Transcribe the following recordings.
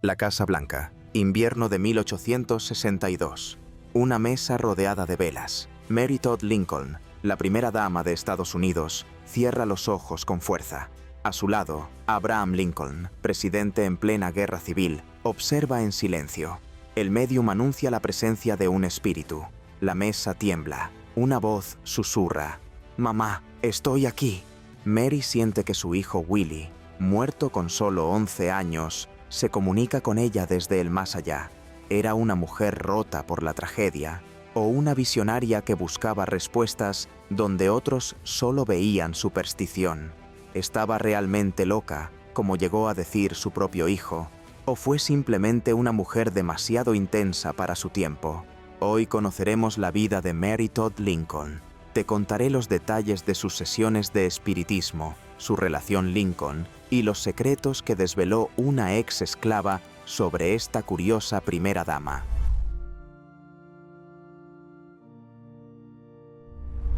La Casa Blanca, invierno de 1862. Una mesa rodeada de velas. Mary Todd Lincoln, la primera dama de Estados Unidos, cierra los ojos con fuerza. A su lado, Abraham Lincoln, presidente en plena guerra civil, observa en silencio. El médium anuncia la presencia de un espíritu. La mesa tiembla. Una voz susurra: «Mamá, estoy aquí». Mary siente que su hijo Willie, muerto con solo 11 años, se comunica con ella desde el más allá. ¿Era una mujer rota por la tragedia o una visionaria que buscaba respuestas donde otros solo veían superstición? ¿Estaba realmente loca, como llegó a decir su propio hijo, o fue simplemente una mujer demasiado intensa para su tiempo? Hoy conoceremos la vida de Mary Todd Lincoln. Te contaré los detalles de sus sesiones de espiritismo, su relación Lincoln y los secretos que desveló una ex esclava sobre esta curiosa primera dama.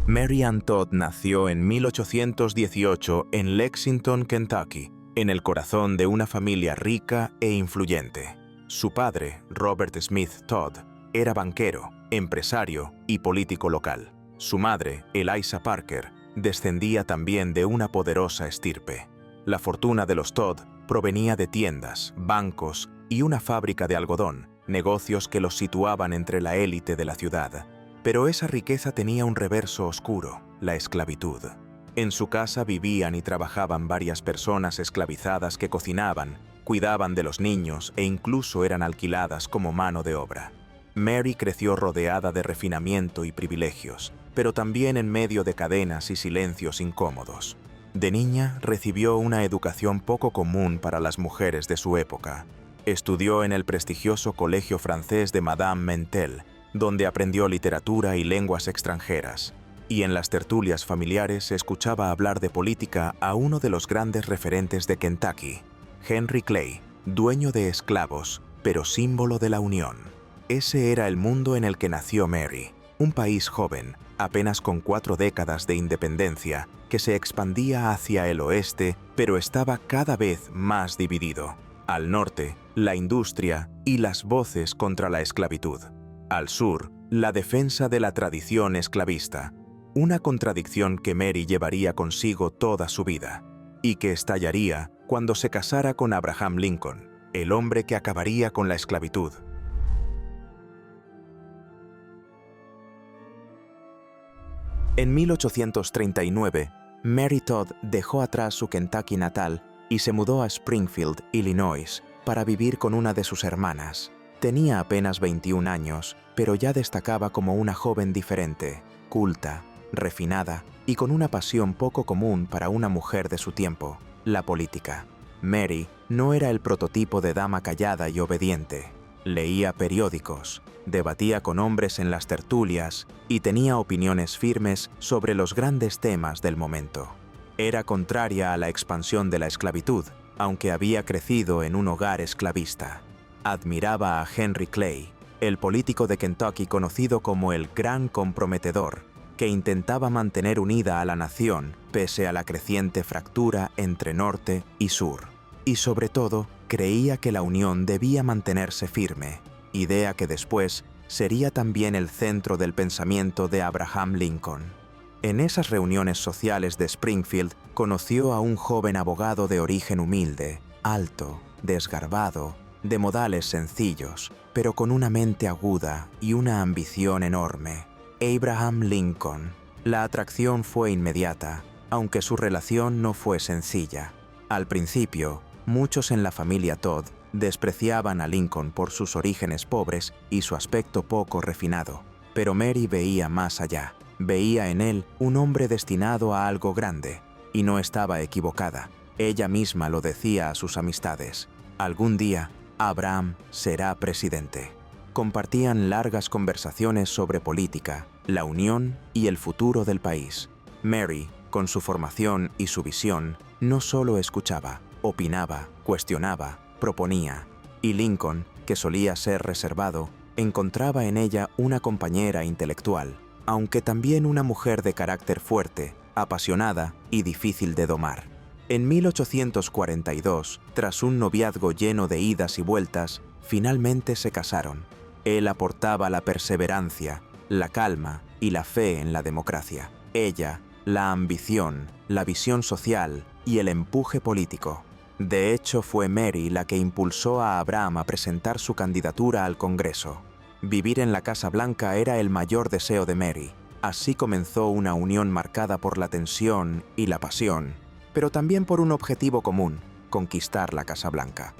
Mary Ann Todd nació en 1818 en Lexington, Kentucky, en el corazón de una familia rica e influyente. Su padre, Robert Smith Todd, era banquero, empresario y político local. Su madre, Eliza Parker, descendía también de una poderosa estirpe. La fortuna de los Todd provenía de tiendas, bancos y una fábrica de algodón, negocios que los situaban entre la élite de la ciudad. Pero esa riqueza tenía un reverso oscuro: la esclavitud. En su casa vivían y trabajaban varias personas esclavizadas que cocinaban, cuidaban de los niños e incluso eran alquiladas como mano de obra. Mary creció rodeada de refinamiento y privilegios, pero también en medio de cadenas y silencios incómodos. De niña recibió una educación poco común para las mujeres de su época. Estudió en el prestigioso colegio francés de Madame Mentel, donde aprendió literatura y lenguas extranjeras, y en las tertulias familiares escuchaba hablar de política a uno de los grandes referentes de Kentucky, Henry Clay, dueño de esclavos, pero símbolo de la unión. Ese era el mundo en el que nació Mary, un país joven, apenas con 4 décadas de independencia, que se expandía hacia el oeste, pero estaba cada vez más dividido. Al norte, la industria y las voces contra la esclavitud. Al sur, la defensa de la tradición esclavista, una contradicción que Mary llevaría consigo toda su vida, y que estallaría cuando se casara con Abraham Lincoln, el hombre que acabaría con la esclavitud. En 1839, Mary Todd dejó atrás su Kentucky natal y se mudó a Springfield, Illinois, para vivir con una de sus hermanas. Tenía apenas 21 años, pero ya destacaba como una joven diferente, culta, refinada y con una pasión poco común para una mujer de su tiempo: la política. Mary no era el prototipo de dama callada y obediente. Leía periódicos, debatía con hombres en las tertulias y tenía opiniones firmes sobre los grandes temas del momento. Era contraria a la expansión de la esclavitud, aunque había crecido en un hogar esclavista. Admiraba a Henry Clay, el político de Kentucky conocido como el Gran Comprometedor, que intentaba mantener unida a la nación pese a la creciente fractura entre norte y sur. Y sobre todo, creía que la unión debía mantenerse firme, idea que después sería también el centro del pensamiento de Abraham Lincoln. En esas reuniones sociales de Springfield, conoció a un joven abogado de origen humilde, alto, desgarbado, de modales sencillos, pero con una mente aguda y una ambición enorme: Abraham Lincoln. La atracción fue inmediata, aunque su relación no fue sencilla. Al principio, muchos en la familia Todd despreciaban a Lincoln por sus orígenes pobres y su aspecto poco refinado, pero Mary veía más allá. Veía en él un hombre destinado a algo grande, y no estaba equivocada. Ella misma lo decía a sus amistades: algún día, Abraham será presidente. Compartían largas conversaciones sobre política, la unión y el futuro del país. Mary, con su formación y su visión, no solo escuchaba, opinaba, cuestionaba, proponía. Y Lincoln, que solía ser reservado, encontraba en ella una compañera intelectual, aunque también una mujer de carácter fuerte, apasionada y difícil de domar. En 1842, tras un noviazgo lleno de idas y vueltas, finalmente se casaron. Él aportaba la perseverancia, la calma y la fe en la democracia. Ella, la ambición, la visión social y el empuje político. De hecho, fue Mary la que impulsó a Abraham a presentar su candidatura al Congreso. Vivir en la Casa Blanca era el mayor deseo de Mary. Así comenzó una unión marcada por la tensión y la pasión, pero también por un objetivo común: conquistar la Casa Blanca.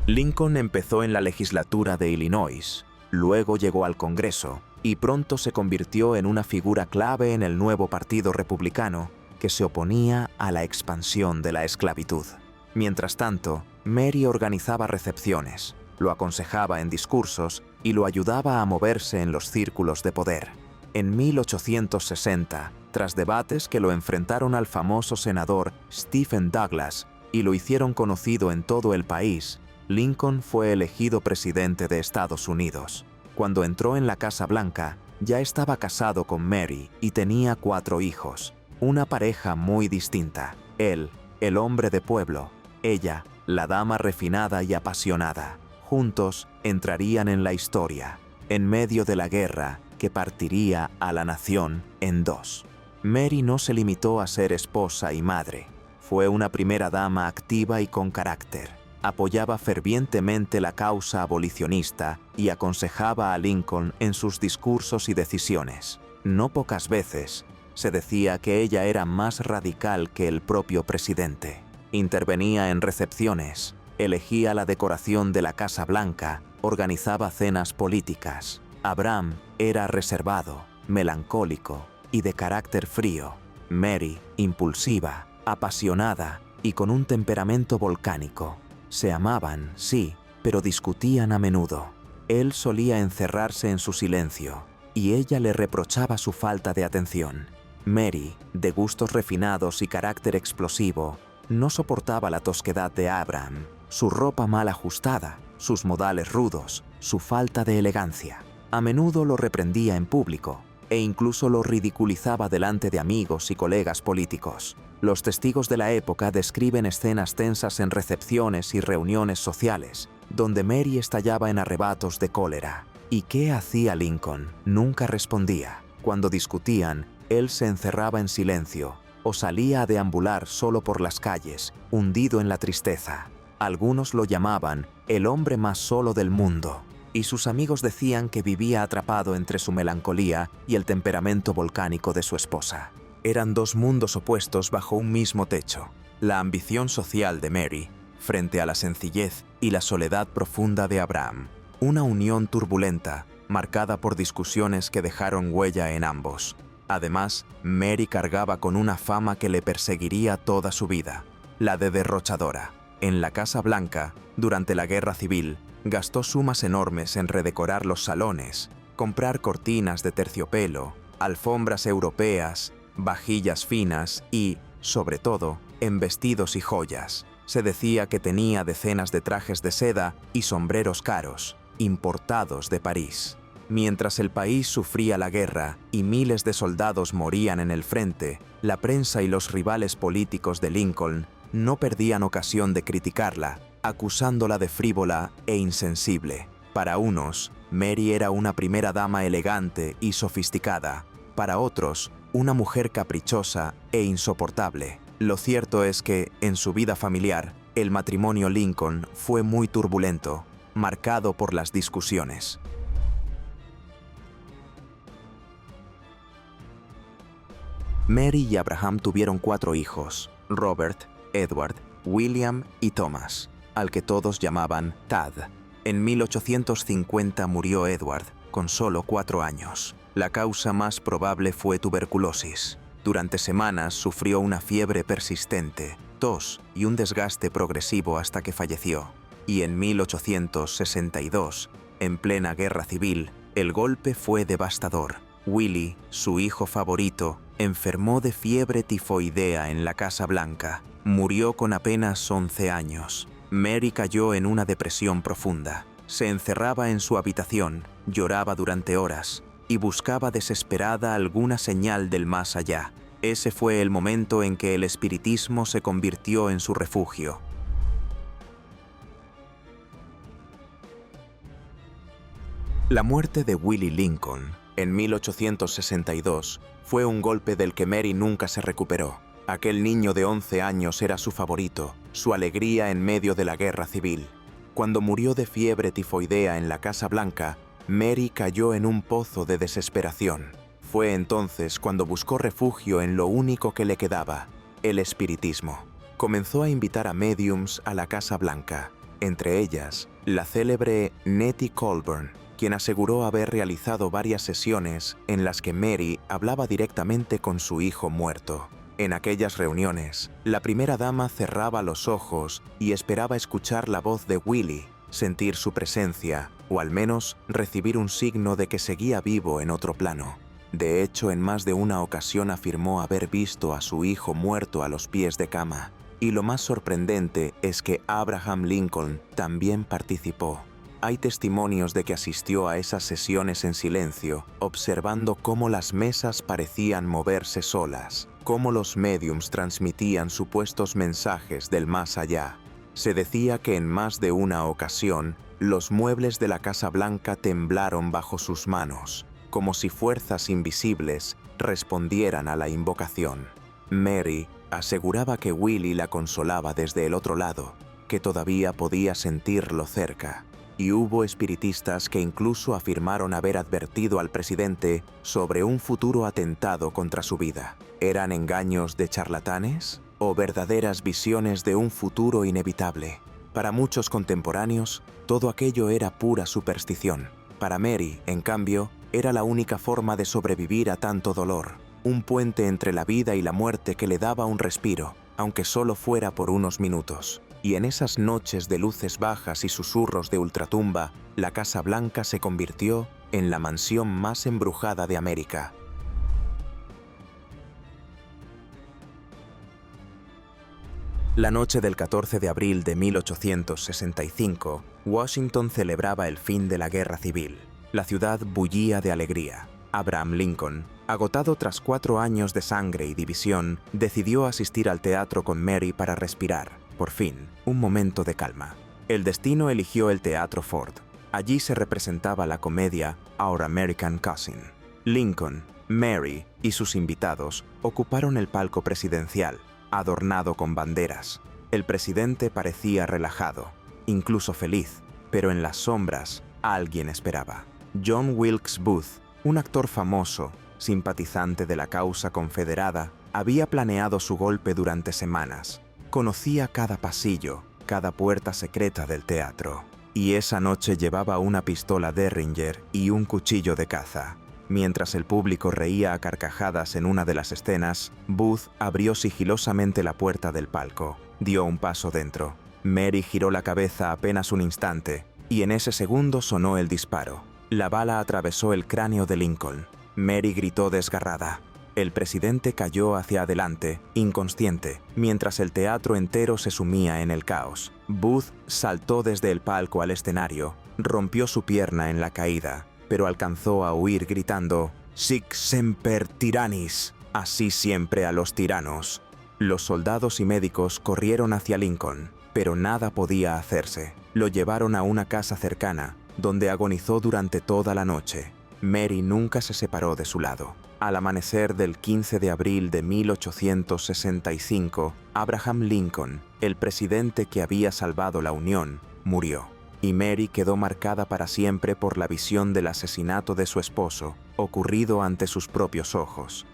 Lincoln empezó en la legislatura de Illinois, luego llegó al Congreso y pronto se convirtió en una figura clave en el nuevo Partido Republicano que se oponía a la expansión de la esclavitud. Mientras tanto, Mary organizaba recepciones, lo aconsejaba en discursos y lo ayudaba a moverse en los círculos de poder. En 1860, tras debates que lo enfrentaron al famoso senador Stephen Douglas y lo hicieron conocido en todo el país, Lincoln fue elegido presidente de Estados Unidos. Cuando entró en la Casa Blanca, ya estaba casado con Mary y tenía 4 hijos, una pareja muy distinta. Él, el hombre de pueblo; ella, la dama refinada y apasionada. Juntos entrarían en la historia, en medio de la guerra que partiría a la nación en 2. Mary no se limitó a ser esposa y madre. Fue una primera dama activa y con carácter. Apoyaba fervientemente la causa abolicionista y aconsejaba a Lincoln en sus discursos y decisiones. No pocas veces se decía que ella era más radical que el propio presidente. Intervenía en recepciones, elegía la decoración de la Casa Blanca, organizaba cenas políticas. Abraham era reservado, melancólico y de carácter frío. Mary, impulsiva, apasionada y con un temperamento volcánico. Se amaban, sí, pero discutían a menudo. Él solía encerrarse en su silencio y ella le reprochaba su falta de atención. Mary, de gustos refinados y carácter explosivo, no soportaba la tosquedad de Abraham, su ropa mal ajustada, sus modales rudos, su falta de elegancia. A menudo lo reprendía en público e incluso lo ridiculizaba delante de amigos y colegas políticos. Los testigos de la época describen escenas tensas en recepciones y reuniones sociales, donde Mary estallaba en arrebatos de cólera. ¿Y qué hacía Lincoln? Nunca respondía. Cuando discutían, él se encerraba en silencio o salía a deambular solo por las calles, hundido en la tristeza. Algunos lo llamaban el hombre más solo del mundo, y sus amigos decían que vivía atrapado entre su melancolía y el temperamento volcánico de su esposa. Eran 2 mundos opuestos bajo un mismo techo: la ambición social de Mary frente a la sencillez y la soledad profunda de Abraham. Una unión turbulenta, marcada por discusiones que dejaron huella en ambos. Además, Mary cargaba con una fama que le perseguiría toda su vida: la de derrochadora. En la Casa Blanca, durante la Guerra Civil, gastó sumas enormes en redecorar los salones, comprar cortinas de terciopelo, alfombras europeas, vajillas finas y, sobre todo, en vestidos y joyas. Se decía que tenía decenas de trajes de seda y sombreros caros, importados de París. Mientras el país sufría la guerra y miles de soldados morían en el frente, la prensa y los rivales políticos de Lincoln no perdían ocasión de criticarla, acusándola de frívola e insensible. Para unos, Mary era una primera dama elegante y sofisticada. Para otros, una mujer caprichosa e insoportable. Lo cierto es que, en su vida familiar, el matrimonio Lincoln fue muy turbulento, marcado por las discusiones. Mary y Abraham tuvieron 4 hijos: Robert, Edward, William y Thomas, al que todos llamaban Tad. En 1850 murió Edward, con solo 4 años. La causa más probable fue tuberculosis. Durante semanas sufrió una fiebre persistente, tos y un desgaste progresivo hasta que falleció. Y en 1862, en plena guerra civil, el golpe fue devastador. Willie, su hijo favorito, enfermó de fiebre tifoidea en la Casa Blanca. Murió con apenas 11 años. Mary cayó en una depresión profunda. Se encerraba en su habitación, lloraba durante horas. y buscaba desesperada alguna señal del más allá. Ese fue el momento en que el espiritismo se convirtió en su refugio. La muerte de Willie Lincoln en 1862 fue un golpe del que Mary nunca se recuperó. Aquel niño de 11 años era su favorito, su alegría en medio de la guerra civil. Cuando murió de fiebre tifoidea en la Casa Blanca, Mary cayó en un pozo de desesperación. Fue entonces cuando buscó refugio en lo único que le quedaba, el espiritismo. Comenzó a invitar a médiums a la Casa Blanca, entre ellas la célebre Nettie Colburn, quien aseguró haber realizado varias sesiones en las que Mary hablaba directamente con su hijo muerto. En aquellas reuniones, la primera dama cerraba los ojos y esperaba escuchar la voz de Willie, sentir su presencia, o al menos recibir un signo de que seguía vivo en otro plano. De hecho, en más de una ocasión afirmó haber visto a su hijo muerto a los pies de cama. Y lo más sorprendente es que Abraham Lincoln también participó. Hay testimonios de que asistió a esas sesiones en silencio, observando cómo las mesas parecían moverse solas, cómo los médiums transmitían supuestos mensajes del más allá. Se decía que en más de una ocasión, los muebles de la Casa Blanca temblaron bajo sus manos, como si fuerzas invisibles respondieran a la invocación. Mary aseguraba que Willie la consolaba desde el otro lado, que todavía podía sentirlo cerca. Y hubo espiritistas que incluso afirmaron haber advertido al presidente sobre un futuro atentado contra su vida. ¿Eran engaños de charlatanes o verdaderas visiones de un futuro inevitable? Para muchos contemporáneos, todo aquello era pura superstición. Para Mary, en cambio, era la única forma de sobrevivir a tanto dolor, un puente entre la vida y la muerte que le daba un respiro, aunque solo fuera por unos minutos. Y en esas noches de luces bajas y susurros de ultratumba, la Casa Blanca se convirtió en la mansión más embrujada de América. La noche del 14 de abril de 1865, Washington celebraba el fin de la guerra civil. La ciudad bullía de alegría. Abraham Lincoln, agotado tras 4 años de sangre y división, decidió asistir al teatro con Mary para respirar, por fin, un momento de calma. El destino eligió el Teatro Ford. Allí se representaba la comedia Our American Cousin. Lincoln, Mary y sus invitados ocuparon el palco presidencial, adornado con banderas. El presidente parecía relajado, incluso feliz, pero en las sombras alguien esperaba. John Wilkes Booth, un actor famoso, simpatizante de la causa confederada, había planeado su golpe durante semanas. Conocía cada pasillo, cada puerta secreta del teatro. Y esa noche llevaba una pistola Derringer y un cuchillo de caza. Mientras el público reía a carcajadas en una de las escenas, Booth abrió sigilosamente la puerta del palco. Dio un paso dentro. Mary giró la cabeza apenas un instante, y en ese segundo sonó el disparo. La bala atravesó el cráneo de Lincoln. Mary gritó desgarrada. El presidente cayó hacia adelante, inconsciente, mientras el teatro entero se sumía en el caos. Booth saltó desde el palco al escenario, rompió su pierna en la caída, pero alcanzó a huir gritando «Sic semper tyrannis», así siempre a los tiranos. Los soldados y médicos corrieron hacia Lincoln, pero nada podía hacerse. Lo llevaron a una casa cercana, donde agonizó durante toda la noche. Mary nunca se separó de su lado. Al amanecer del 15 de abril de 1865, Abraham Lincoln, el presidente que había salvado la Unión, murió. Y Mary quedó marcada para siempre por la visión del asesinato de su esposo, ocurrido ante sus propios ojos.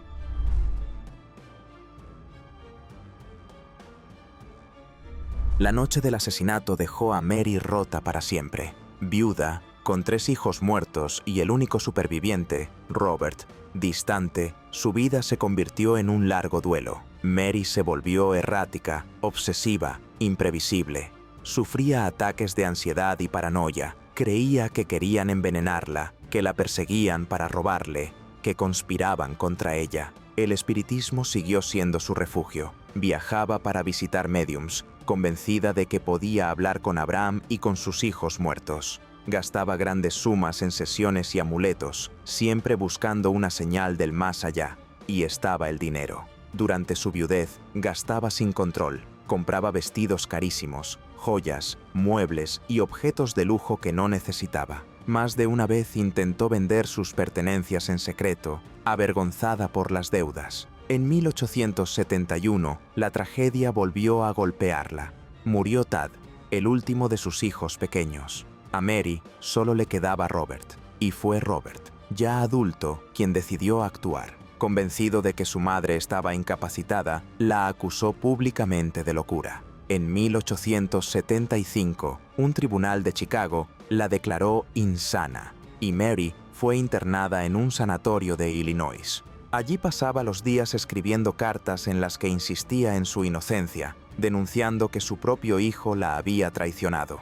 La noche del asesinato dejó a Mary rota para siempre. Viuda, con 3 hijos muertos y el único superviviente, Robert, distante, su vida se convirtió en un largo duelo. Mary se volvió errática, obsesiva, imprevisible. Sufría ataques de ansiedad y paranoia. Creía que querían envenenarla, que la perseguían para robarle, que conspiraban contra ella. El espiritismo siguió siendo su refugio. Viajaba para visitar médiums, convencida de que podía hablar con Abraham y con sus hijos muertos. Gastaba grandes sumas en sesiones y amuletos, siempre buscando una señal del más allá. Y estaba el dinero. Durante su viudez, gastaba sin control. Compraba vestidos carísimos, joyas, muebles y objetos de lujo que no necesitaba. Más de una vez intentó vender sus pertenencias en secreto, avergonzada por las deudas. En 1871, la tragedia volvió a golpearla. Murió Tad, el último de sus hijos pequeños. A Mary solo le quedaba Robert, y fue Robert, ya adulto, quien decidió actuar. Convencido de que su madre estaba incapacitada, la acusó públicamente de locura. En 1875, un tribunal de Chicago la declaró insana, y Mary fue internada en un sanatorio de Illinois. Allí pasaba los días escribiendo cartas en las que insistía en su inocencia, denunciando que su propio hijo la había traicionado.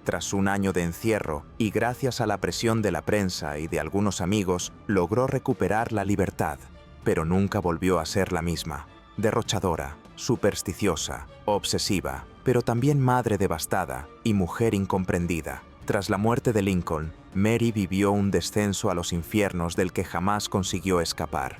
Tras un año de encierro, y gracias a la presión de la prensa y de algunos amigos, logró recuperar la libertad, pero nunca volvió a ser la misma. Derrochadora, supersticiosa, obsesiva, pero también madre devastada y mujer incomprendida. Tras la muerte de Lincoln, Mary vivió un descenso a los infiernos del que jamás consiguió escapar.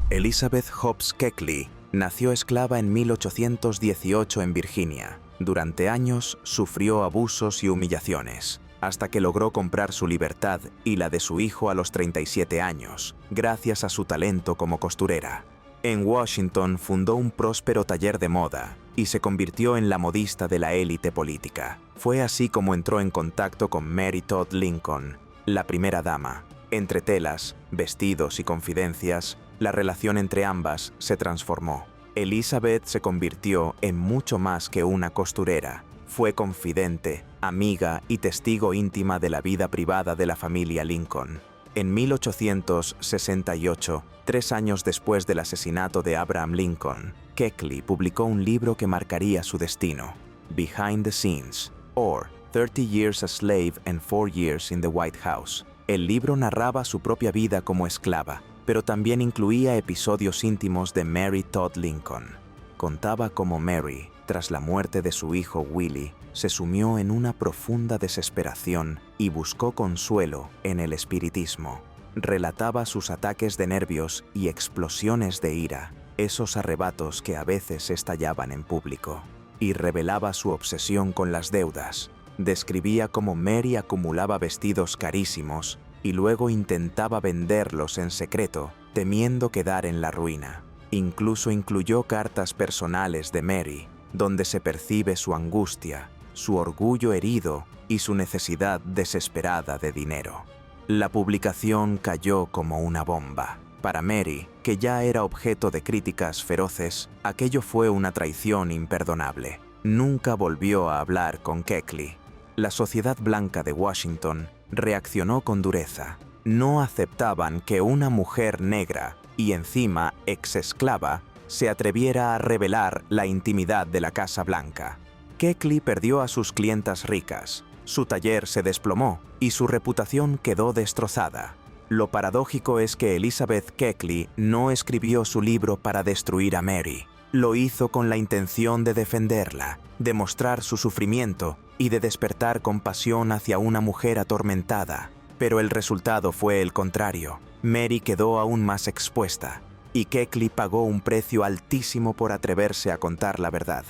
Elizabeth Hobbs Keckley nació esclava en 1818 en Virginia. Durante años sufrió abusos y humillaciones, hasta que logró comprar su libertad y la de su hijo a los 37 años, gracias a su talento como costurera. En Washington fundó un próspero taller de moda y se convirtió en la modista de la élite política. Fue así como entró en contacto con Mary Todd Lincoln, la primera dama. Entre telas, vestidos y confidencias, la relación entre ambas se transformó. Elizabeth se convirtió en mucho más que una costurera. Fue confidente, amiga y testigo íntima de la vida privada de la familia Lincoln. En 1868, 3 años después del asesinato de Abraham Lincoln, Keckley publicó un libro que marcaría su destino, Behind the Scenes, or 30 Years a Slave and 4 Years in the White House. El libro narraba su propia vida como esclava, pero también incluía episodios íntimos de Mary Todd Lincoln. Contaba cómo Mary, tras la muerte de su hijo Willie, se sumió en una profunda desesperación y buscó consuelo en el espiritismo. Relataba sus ataques de nervios y explosiones de ira, esos arrebatos que a veces estallaban en público, y revelaba su obsesión con las deudas. Describía cómo Mary acumulaba vestidos carísimos y luego intentaba venderlos en secreto, temiendo quedar en la ruina. Incluso incluyó cartas personales de Mary, donde se percibe su angustia, su orgullo herido y su necesidad desesperada de dinero. La publicación cayó como una bomba. Para Mary, que ya era objeto de críticas feroces, aquello fue una traición imperdonable. Nunca volvió a hablar con Keckley. La sociedad blanca de Washington reaccionó con dureza. No aceptaban que una mujer negra, y encima ex-esclava, se atreviera a revelar la intimidad de la Casa Blanca. Keckley perdió a sus clientas ricas, su taller se desplomó y su reputación quedó destrozada. Lo paradójico es que Elizabeth Keckley no escribió su libro para destruir a Mary. Lo hizo con la intención de defenderla, de mostrar su sufrimiento y de despertar compasión hacia una mujer atormentada. Pero el resultado fue el contrario. Mary quedó aún más expuesta, y Keckley pagó un precio altísimo por atreverse a contar la verdad.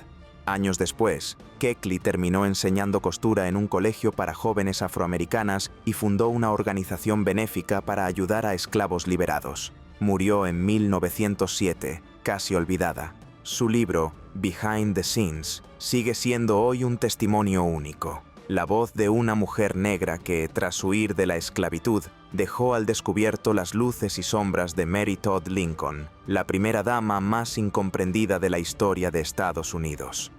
Años después, Keckley terminó enseñando costura en un colegio para jóvenes afroamericanas y fundó una organización benéfica para ayudar a esclavos liberados. Murió en 1907, casi olvidada. Su libro, Behind the Scenes, sigue siendo hoy un testimonio único. La voz de una mujer negra que, tras huir de la esclavitud, dejó al descubierto las luces y sombras de Mary Todd Lincoln, la primera dama más incomprendida de la historia de Estados Unidos.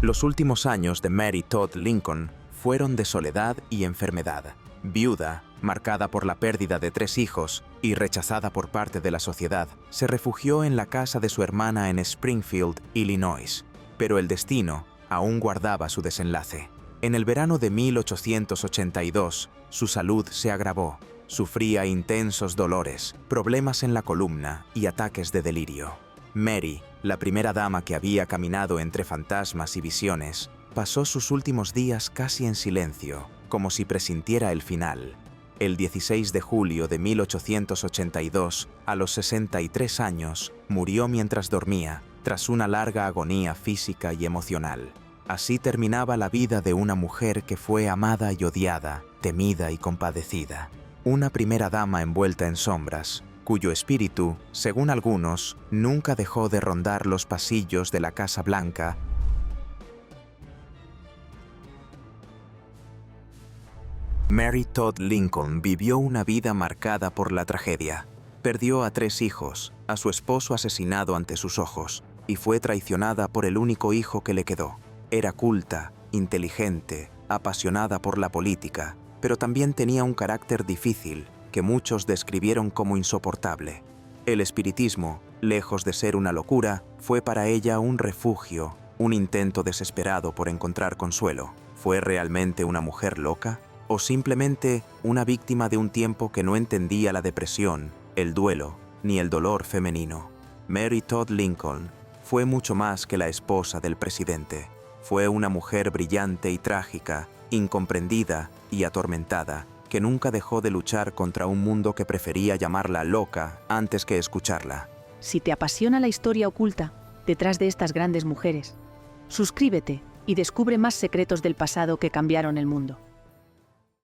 Los últimos años de Mary Todd Lincoln fueron de soledad y enfermedad. Viuda, marcada por la pérdida de 3 hijos y rechazada por parte de la sociedad, se refugió en la casa de su hermana en Springfield, Illinois. Pero el destino aún guardaba su desenlace. En el verano de 1882, su salud se agravó. Sufría intensos dolores, problemas en la columna y ataques de delirio. Mary, la primera dama que había caminado entre fantasmas y visiones, pasó sus últimos días casi en silencio, como si presintiera el final. El 16 de julio de 1882, a los 63 años, murió mientras dormía, tras una larga agonía física y emocional. Así terminaba la vida de una mujer que fue amada y odiada, temida y compadecida. Una primera dama envuelta en sombras, cuyo espíritu, según algunos, nunca dejó de rondar los pasillos de la Casa Blanca. Mary Todd Lincoln vivió una vida marcada por la tragedia. Perdió a 3 hijos, a su esposo asesinado ante sus ojos, y fue traicionada por el único hijo que le quedó. Era culta, inteligente, apasionada por la política, pero también tenía un carácter difícil que muchos describieron como insoportable. El espiritismo, lejos de ser una locura, fue para ella un refugio, un intento desesperado por encontrar consuelo. ¿Fue realmente una mujer loca? ¿O simplemente una víctima de un tiempo que no entendía la depresión, el duelo, ni el dolor femenino? Mary Todd Lincoln fue mucho más que la esposa del presidente. Fue una mujer brillante y trágica, incomprendida y atormentada, que nunca dejó de luchar contra un mundo que prefería llamarla loca antes que escucharla. Si te apasiona la historia oculta detrás de estas grandes mujeres, suscríbete y descubre más secretos del pasado que cambiaron el mundo.